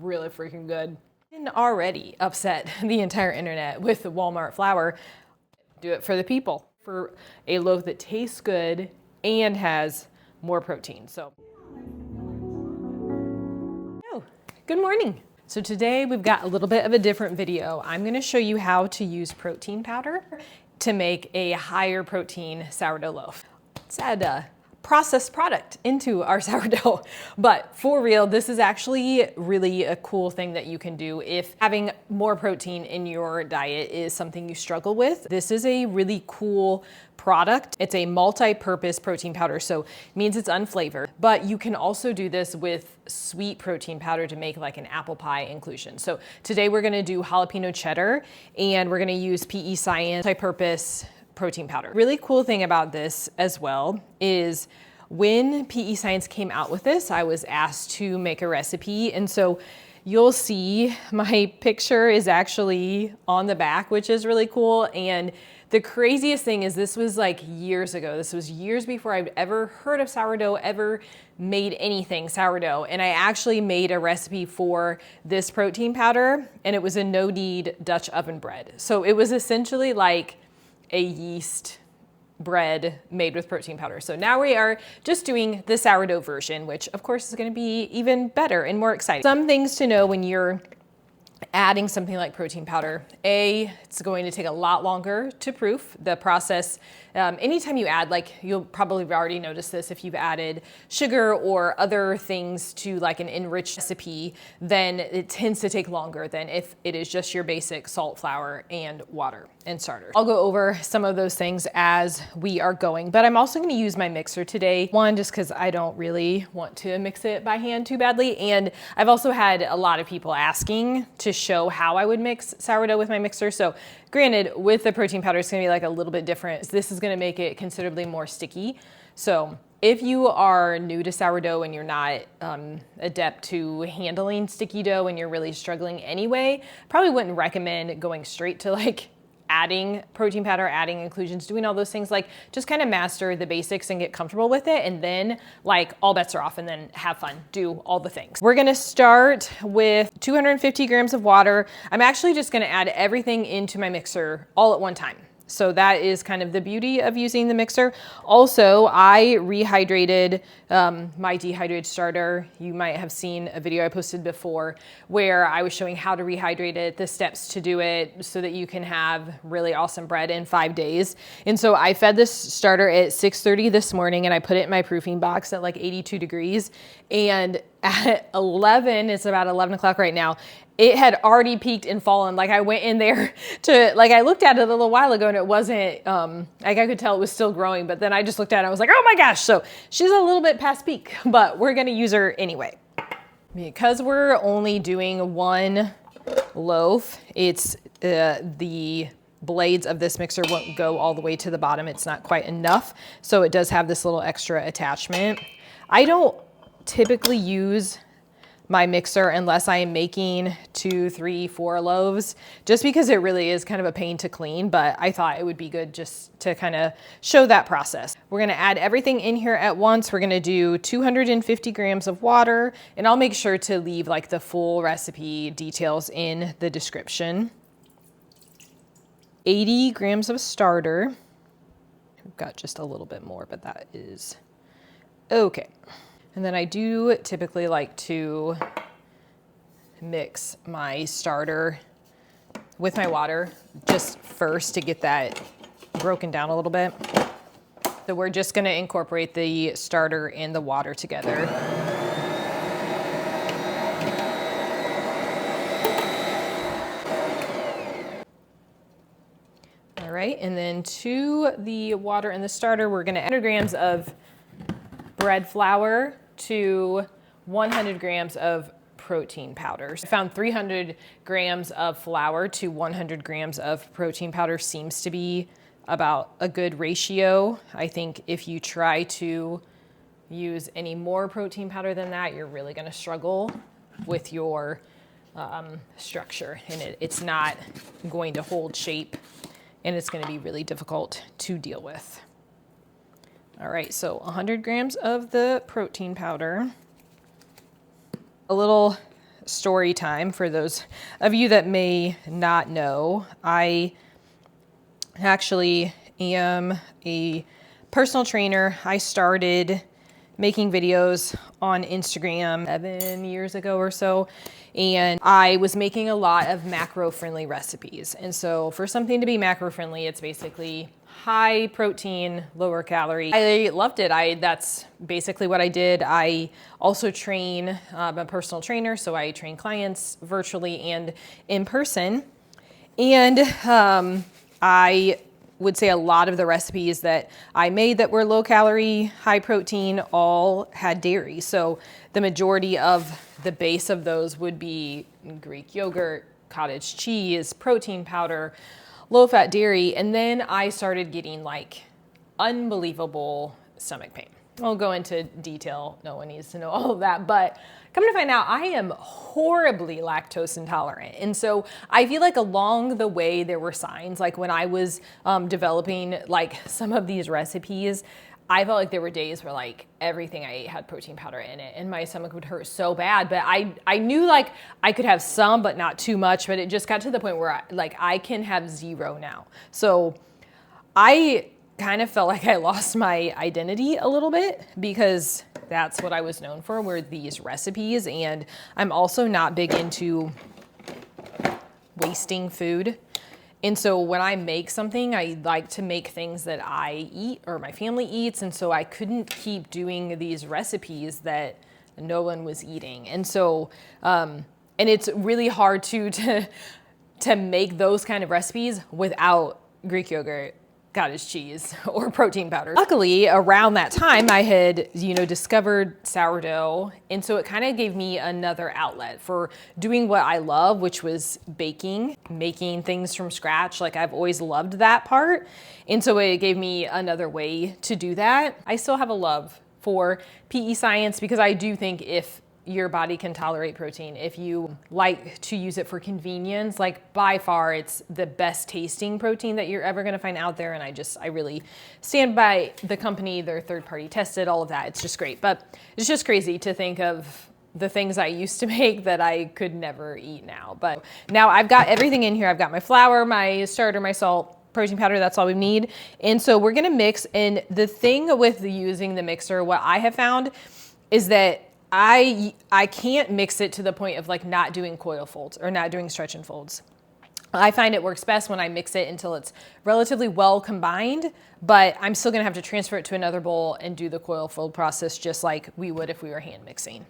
really freaking good. And already upset the entire internet with the Walmart flour. Do it for the people, for a loaf that tastes good and has more protein. So, oh, good morning. So today we've got a little bit of a different video. I'm going to show you how to use protein powder to make a higher protein sourdough loaf. Let's add a processed product into our sourdough. But for real, this is actually really a cool thing that you can do if having more protein in your diet is something you struggle with. This is a really cool product. It's a multi-purpose protein powder, so it means it's unflavored, but you can also do this with sweet protein powder to make like an apple pie inclusion. So today we're gonna do jalapeno cheddar, and we're gonna use pescience multi-purpose protein powder. Really cool thing about this as well is when pescience came out with this, I was asked to make a recipe. And so you'll see my picture is actually on the back, which is really cool. And the craziest thing is this was like years ago. This was years before I'd ever heard of sourdough, ever made anything sourdough. And I actually made a recipe for this protein powder, and it was a no-knead Dutch oven bread. So it was essentially like a yeast bread made with protein powder. So now we are just doing the sourdough version, which of course is going to be even better and more exciting. Some things to know when you're adding something like protein powder. It's going to take a lot longer to proof. The process, anytime you add, like you'll probably have already noticed this if you've added sugar or other things to like an enriched recipe, then it tends to take longer than if it is just your basic salt, flour, and water and starter. I'll go over some of those things as we are going, but I'm also going to use my mixer today. One, just because I don't really want to mix it by hand too badly. And I've also had a lot of people asking to show how I would mix sourdough with my mixer. So granted, with the protein powder, it's going to be like a little bit different. This is going to make it considerably more sticky. So if you are new to sourdough and you're not adept to handling sticky dough and you're really struggling anyway, probably wouldn't recommend going straight to like adding protein powder, adding inclusions, doing all those things. Like just kind of master the basics and get comfortable with it, and then like all bets are off, and then have fun, do all the things. We're gonna start with 250 grams of water. I'm actually just gonna add everything into my mixer all at one time. So that is kind of the beauty of using the mixer. Also, I rehydrated my dehydrated starter. You might have seen a video I posted before where I was showing how to rehydrate it, the steps to do it so that you can have really awesome bread in 5 days. And so I fed this starter at 6:30 this morning, and I put it in my proofing box at like 82 degrees. And at 11, it's about 11 o'clock right now, it had already peaked and fallen. Like I went in there I looked at it a little while ago and it wasn't, like I could tell it was still growing, but then I just looked at it and I was like, oh my gosh. So she's a little bit past peak, but we're gonna use her anyway. Because we're only doing one loaf, it's the blades of this mixer won't go all the way to the bottom. It's not quite enough. So it does have this little extra attachment. I don't typically use my mixer unless I am making 2, 3, 4 loaves, just because it really is kind of a pain to clean, but I thought it would be good just to kind of show that process. We're gonna add everything in here at once. We're gonna do 250 grams of water, and I'll make sure to leave like the full recipe details in the description. 80 grams of starter. We've got just a little bit more, but that is okay. And then I do typically like to mix my starter with my water just first to get that broken down a little bit. So we're just gonna incorporate the starter and the water together. All right, and then to the water and the starter, we're gonna add 100 grams of bread flour to 100 grams of protein powder. I found 300 grams of flour to 100 grams of protein powder seems to be about a good ratio. I think if you try to use any more protein powder than that, you're really gonna struggle with your structure, and it's not going to hold shape, and it's gonna be really difficult to deal with. All right, so 100 grams of the protein powder, a little story time for those of you that may not know. I actually am a personal trainer. I started making videos on Instagram 7 years ago or so, and I was making a lot of macro-friendly recipes. And so for something to be macro-friendly, it's basically high protein, lower calorie. I loved it. That's basically what I did. I also train, I'm a personal trainer, so I train clients virtually and in person. And I would say a lot of the recipes that I made that were low calorie, high protein, all had dairy. So the majority of the base of those would be Greek yogurt, cottage cheese, protein powder, low fat dairy. And then I started getting like unbelievable stomach pain. I'll go into detail. No one needs to know all of that, but come to find out, I am horribly lactose intolerant. And so I feel like along the way, there were signs, like when I was developing like some of these recipes, I felt like there were days where like everything I ate had protein powder in it and my stomach would hurt so bad. But I knew like I could have some, but not too much. But it just got to the point where I can have zero now. So I kind of felt like I lost my identity a little bit because that's what I was known for, were these recipes. And I'm also not big into wasting food. And so when I make something, I like to make things that I eat or my family eats. And so I couldn't keep doing these recipes that no one was eating. And so, and it's really hard to make those kind of recipes without Greek yogurt, cottage cheese, or protein powder. Luckily, around that time, I had, discovered sourdough. And so it kind of gave me another outlet for doing what I love, which was baking, making things from scratch. Like I've always loved that part. And so it gave me another way to do that. I still have a love for PE science because I do think if your body can tolerate protein, if you like to use it for convenience, like by far it's the best tasting protein that you're ever gonna find out there. And I really stand by the company, they're third party tested, all of that. It's just great. But it's just crazy to think of the things I used to make that I could never eat now. But now I've got everything in here. I've got my flour, my starter, my salt, protein powder, that's all we need. And so we're gonna mix. And the thing with using the mixer, what I have found is that I can't mix it to the point of like not doing coil folds or not doing stretch and folds. I find it works best when I mix it until it's relatively well combined, but I'm still gonna have to transfer it to another bowl and do the coil fold process just like we would if we were hand mixing.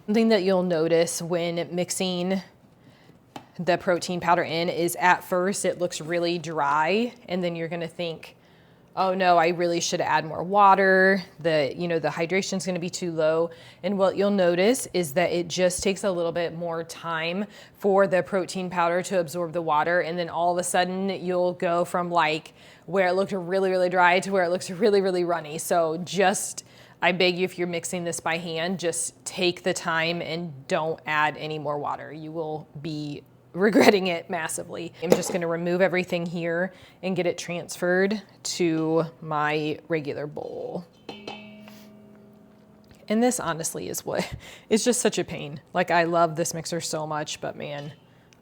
Something that you'll notice when mixing the protein powder in is at first it looks really dry, and then you're gonna think, oh no, I really should add more water. The hydration is gonna be too low. And what you'll notice is that it just takes a little bit more time for the protein powder to absorb the water. And then all of a sudden you'll go from like where it looked really, really dry to where it looks really, really runny. So I beg you, if you're mixing this by hand, just take the time and don't add any more water. You will be regretting it massively. I'm just gonna remove everything here and get it transferred to my regular bowl. And this honestly is it's just such a pain. Like I love this mixer so much, but man,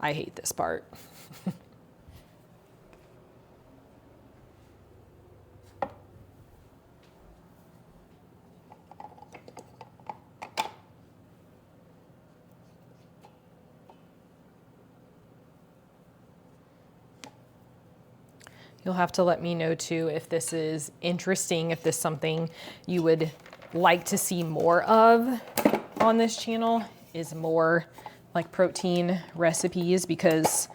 I hate this part. You'll have to let me know too if this is interesting, if this is something you would like to see more of on this channel, is more like protein recipes, because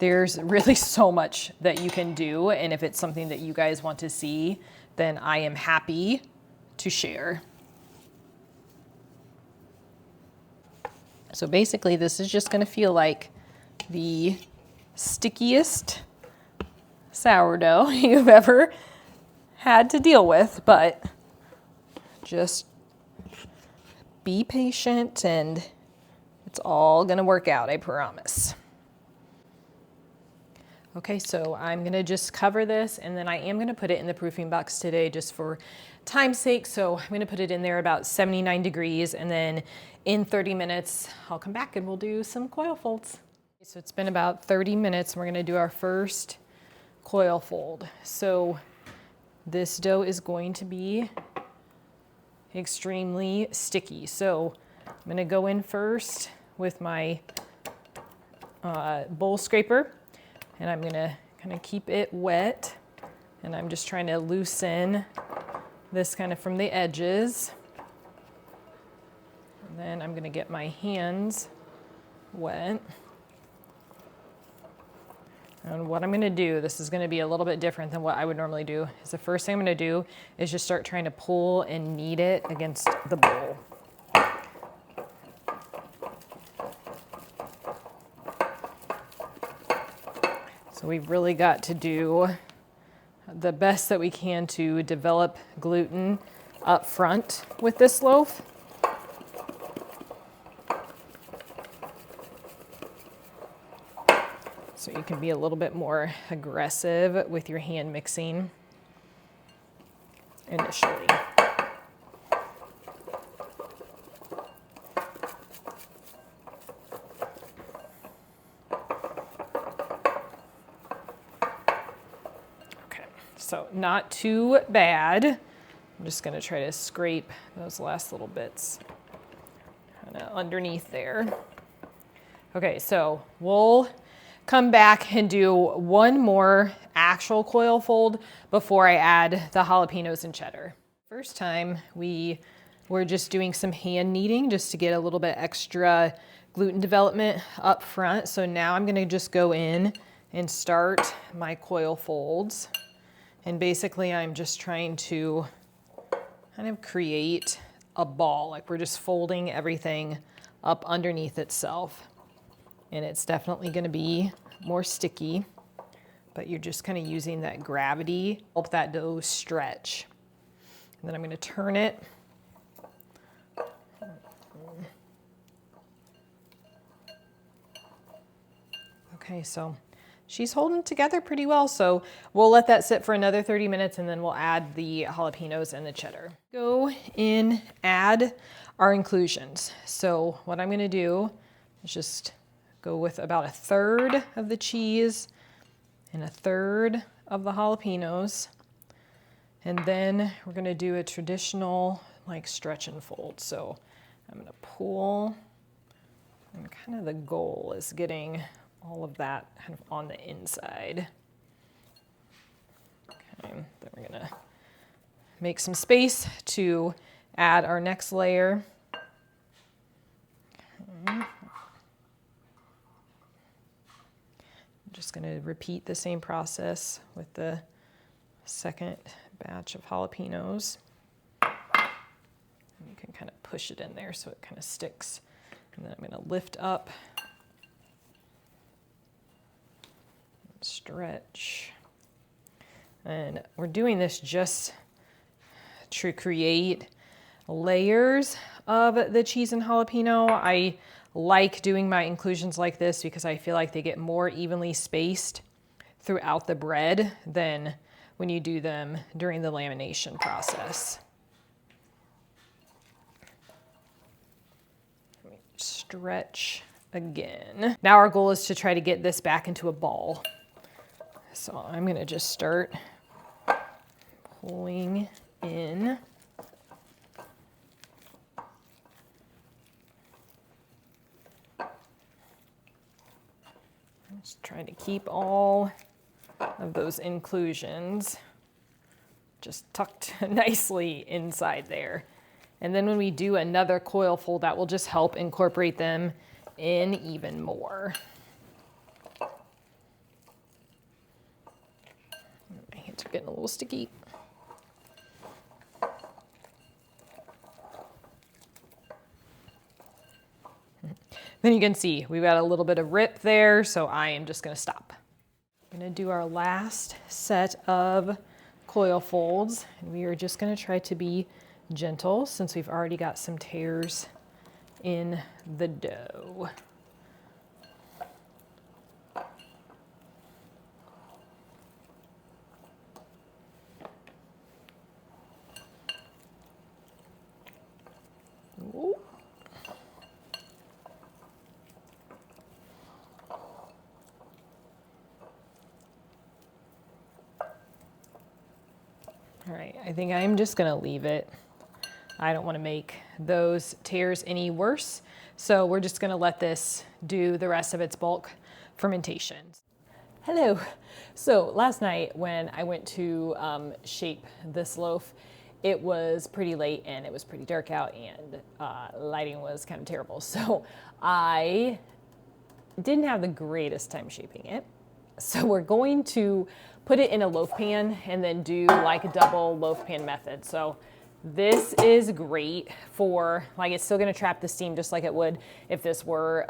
there's really so much that you can do. And if it's something that you guys want to see, then I am happy to share. So basically this is just gonna feel like the stickiest sourdough you've ever had to deal with, but just be patient and it's all gonna work out, I promise. Okay, so I'm gonna just cover this, and then I am gonna put it in the proofing box today just for time's sake. So I'm gonna put it in there about 79 degrees, and then in 30 minutes, I'll come back and we'll do some coil folds. So it's been about 30 minutes, and we're gonna do our first coil fold. So this dough is going to be extremely sticky. So I'm gonna go in first with my bowl scraper, and I'm gonna kind of keep it wet, and I'm just trying to loosen this kind of from the edges. And then I'm gonna get my hands wet. And what I'm gonna do, this is gonna be a little bit different than what I would normally do, is the first thing I'm gonna do is just start trying to pull and knead it against the bowl. So we've really got to do the best that we can to develop gluten up front with this loaf. So you can be a little bit more aggressive with your hand mixing initially. So not too bad. I'm just gonna try to scrape those last little bits kind of underneath there. Okay, so we'll come back and do one more actual coil fold before I add the jalapeños and cheddar. First time we were just doing some hand kneading just to get a little bit extra gluten development up front. So now I'm gonna just go in and start my coil folds. And basically I'm just trying to kind of create a ball, like we're just folding everything up underneath itself. And it's definitely gonna be more sticky, but you're just kind of using that gravity, help that dough stretch. And then I'm gonna turn it. Okay, so she's holding together pretty well, so we'll let that sit for another 30 minutes, and then we'll add the jalapeños and the cheddar. Go in, add our inclusions. So what I'm gonna do is just go with about 1/3 of the cheese and 1/3 of the jalapeños. And then we're gonna do a traditional like stretch and fold. So I'm gonna pull, and kind of the goal is getting all of that kind of on the inside. Okay, then we're gonna make some space to add our next layer. Okay. I'm just gonna repeat the same process with the second batch of jalapeños. And you can kind of push it in there so it kind of sticks. And then I'm gonna lift up, stretch. And we're doing this just to create layers of the cheese and jalapeno. I like doing my inclusions like this because I feel like they get more evenly spaced throughout the bread than when you do them during the lamination process. Let me stretch again. Now our goal is to try to get this back into a ball. So I'm gonna just start pulling in. Just trying to keep all of those inclusions just tucked nicely inside there. And then when we do another coil fold, that will just help incorporate them in even more. My hands are getting a little sticky. Then you can see we've got a little bit of rip there, so I am just gonna stop. I'm gonna do our last set of coil folds, and we are just gonna try to be gentle since we've already got some tears in the dough. All right, I think I'm just gonna leave it. I don't wanna make those tears any worse. So we're just gonna let this do the rest of its bulk fermentation. Hello. So last night when I went to shape this loaf, it was pretty late and it was pretty dark out, and lighting was kind of terrible. So I didn't have the greatest time shaping it. So we're going to put it in a loaf pan and then do like a double loaf pan method. So this is great for, like, it's still gonna trap the steam just like it would if this were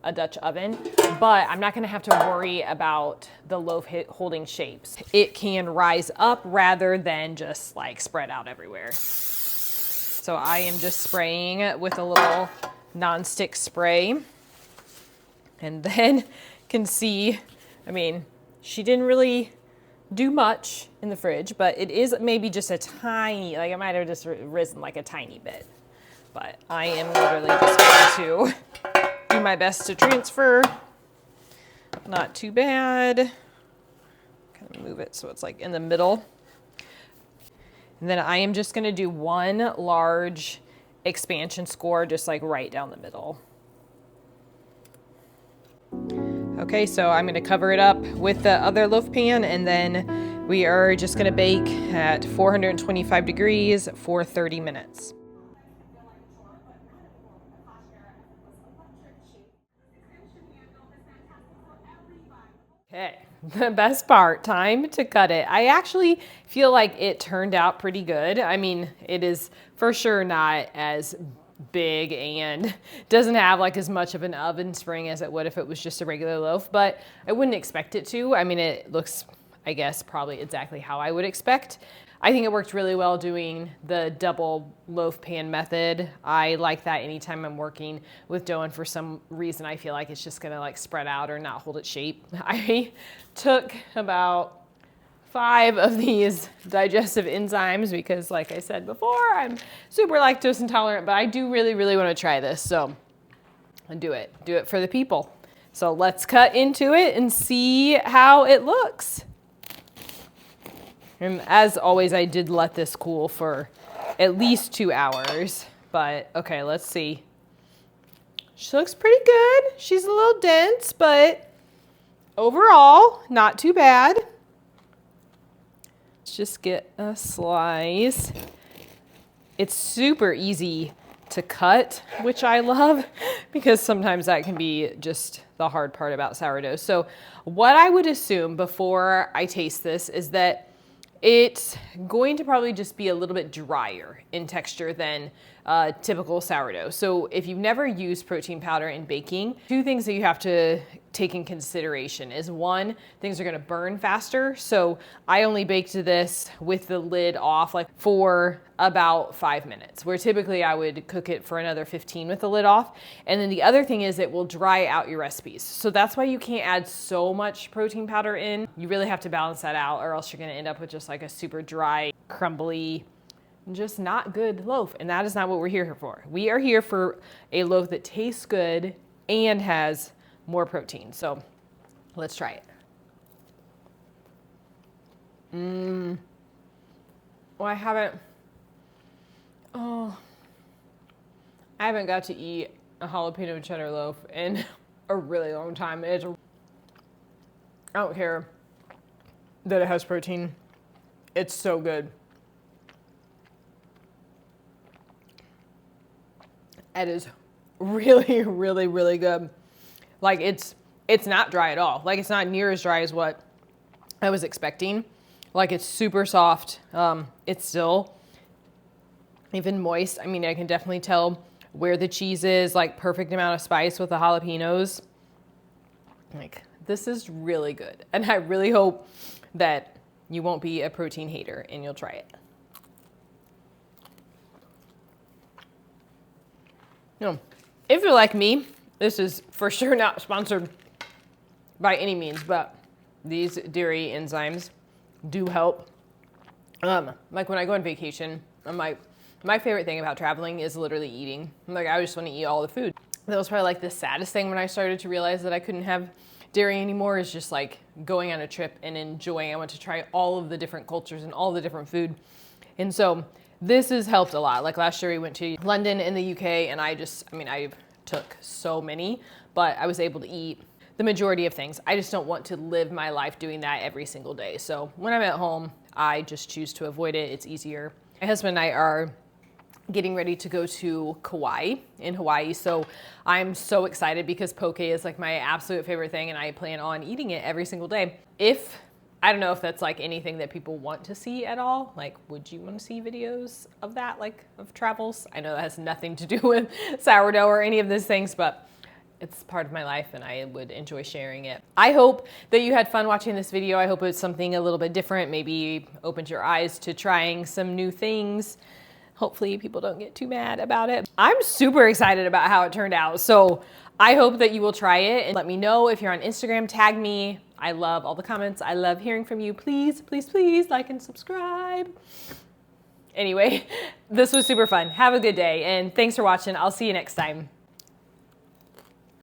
a Dutch oven, but I'm not gonna have to worry about the loaf holding shapes. It can rise up rather than just like spread out everywhere. So I am just spraying with a little non-stick spray, and then can see, I mean, she didn't really do much in the fridge, but it is maybe just a tiny, like it might have just risen like a tiny bit. But I am literally just going to do my best to transfer. Not too bad. Kind of move it so it's like in the middle. And then I am just gonna do one large expansion score, just like right down the middle. Okay, so I'm gonna cover it up with the other loaf pan, and then we are just gonna bake at 425 degrees for 30 minutes. Okay, the best part, time to cut it. I actually feel like it turned out pretty good. I mean, it is for sure not as big and doesn't have like as much of an oven spring as it would if it was just a regular loaf, but I wouldn't expect it to. I mean, it looks, I guess, probably exactly how I would expect. I think it worked really well doing the double loaf pan method. I like that anytime I'm working with dough, and for some reason I feel like it's just gonna like spread out or not hold its shape. I took about 5 of these digestive enzymes because, like I said before, I'm super lactose intolerant, but I do really, really want to try this. So I'll do it for the people. So let's cut into it and see how it looks. And as always, I did let this cool for at least 2 hours, but okay, let's see. She looks pretty good. She's a little dense, but overall, not too bad. Just get a slice. It's super easy to cut, which I love, because sometimes that can be just the hard part about sourdough. So what I would assume before I taste this is that it's going to probably just be a little bit drier in texture than typical sourdough. So if you've never used protein powder in baking, 2 things that you have to take in consideration is, 1, things are gonna burn faster. So I only baked this with the lid off like for about 5 minutes, where typically I would cook it for another 15 with the lid off. And then the other thing is it will dry out your recipes. So that's why you can't add so much protein powder in. You really have to balance that out, or else you're gonna end up with just like a super dry, crumbly, just not good loaf. And that is not what we're here for. We are here for a loaf that tastes good and has more protein. So let's try it. Well, I haven't got to eat a jalapeno cheddar loaf in a really long time. I don't care that it has protein. It's so good. It is really, really, really good. Like it's not dry at all. Like it's not near as dry as what I was expecting. Like it's super soft. It's still even moist. I mean, I can definitely tell where the cheese is, like perfect amount of spice with the jalapenos. Like this is really good. And I really hope that you won't be a protein hater and you'll try it. No, if you're like me, this is for sure not sponsored by any means, but these dairy enzymes do help. Like when I go on vacation, my favorite thing about traveling is literally eating. Like I just want to eat all the food. That was probably like the saddest thing when I started to realize that I couldn't have dairy anymore is just like going on a trip and enjoying. I want to try all of the different cultures and all the different food. And so this has helped a lot. Like last year we went to London in the UK and I took so many, but I was able to eat the majority of things. I just don't want to live my life doing that every single day. So when I'm at home, I just choose to avoid it. It's easier. My husband and I are getting ready to go to Kauai in Hawaii. So I'm so excited because poke is like my absolute favorite thing and I plan on eating it every single day. I don't know if that's like anything that people want to see at all. Like, would you want to see videos of that, like of travels? I know that has nothing to do with sourdough or any of these things, but it's part of my life and I would enjoy sharing it. I hope that you had fun watching this video. I hope it's something a little bit different, maybe opened your eyes to trying some new things. Hopefully people don't get too mad about it. I'm super excited about how it turned out. So I hope that you will try it and let me know if you're on Instagram, tag me. I love all the comments. I love hearing from you. Please, please, please like and subscribe. Anyway, this was super fun. Have a good day and thanks for watching. I'll see you next time.